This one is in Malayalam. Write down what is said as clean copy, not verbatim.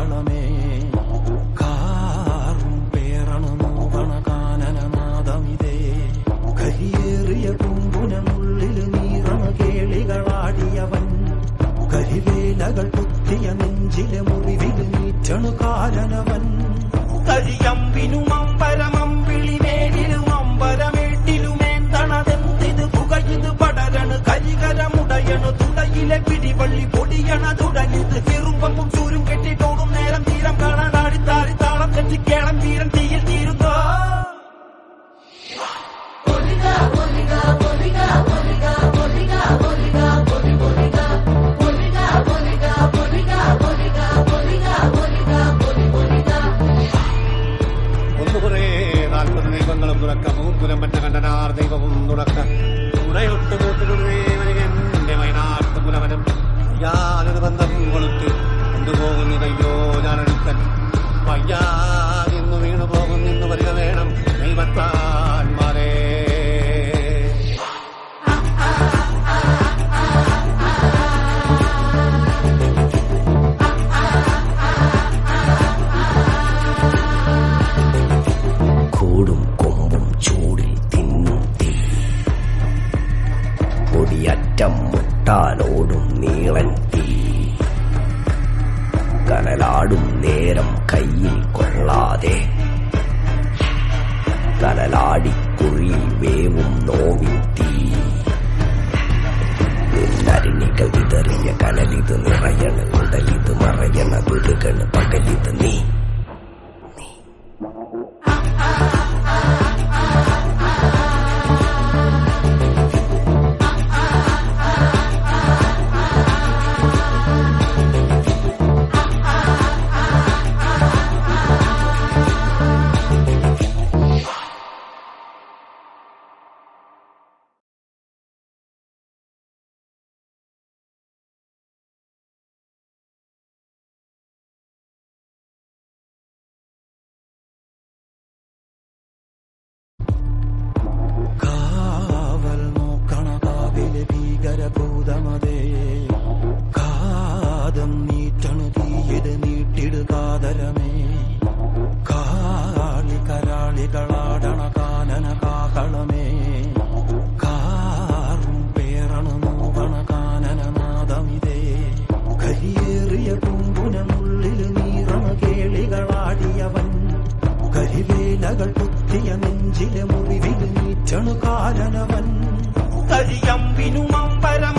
കാകളമേ കാറും പേറണു നോവണ കാനനനാദമിതേ കരിയേറിയ കുമ്പുനുള്ളിൽ നീറണ കേളികളാടിയവൻ കരിവേലകൾ കുത്തിയ നെഞ്ചിലെ മുറിവിൽ നീറ്റണു കാലനവൻ കരിയമ്പിനും അമ്പരമമ്പിളിമേലിലും അമ്പരമേട്ടിലുമേന്തണതെന്തിത് പുകയിത് പടരണു കരികരമുടയണു തുടയിലെ പിടിവള്ളി പൊടിയണ തുടങ്ങിത് ചെറുമ്പും ചൂരും കെട്ടിട്ടോടും നേരം തീരം കാണാനാടി താടി താളം തെറ്റിക്കേളം തീരം തീയിൽ തീരുന്നോ ദൈവങ്ങളും തുറക്ക മൂക്കുലം മറ്റ കണ്ടനാർ ദൈവവും തുറക്ക ഉടയൊട്ട് കൂട്ടിലുടേ വയനാട്ട് പുലവനം ഞാനൊരു ബന്ധം കൊളുത്ത് കൊണ്ടുപോകുന്നതയ്യോ ഞാനെടുക്കൻ വയ്യാതിന്നു വീണു പോകുന്നിന്ന് വരിക വേണം ദൈവത്താന്മാരേ കൂടും കൊമ്പും ചൂടിൽ തിന്നും തീ പൊടിയറ്റം മുട്ടാലോടും നീളൻ തീ കനലാടും നേരം കയ്യിൽ കൊള്ളാതെ കനലാടിക്കുഴിയിൽ വേവും നോവിൻ തീ നിന്നരിണികൾ വിതറിയ കനലിത് നിറയണ് ഉടലിത് മറയണ വിടുകണ് പകലിത് നീ ഭൂതമതേ കാതം നീറ്റണു തീയത് നീട്ടിടു കാതരമേ കാളി കരാളികളാടണ കാനന കാകളമേ കാറും പേറണു നോവണ കാനനനാദമിതേ കരിയേറിയ കുമ്പുനുള്ളിൽ നീറണ കേളികളാടിയവൻ കരിവേലകൾ കുത്തിയ നെഞ്ചിലെ മുറിവിൽ നീറ്റണു കാലനവൻ കരിയമ്പിനും അമ്പരമ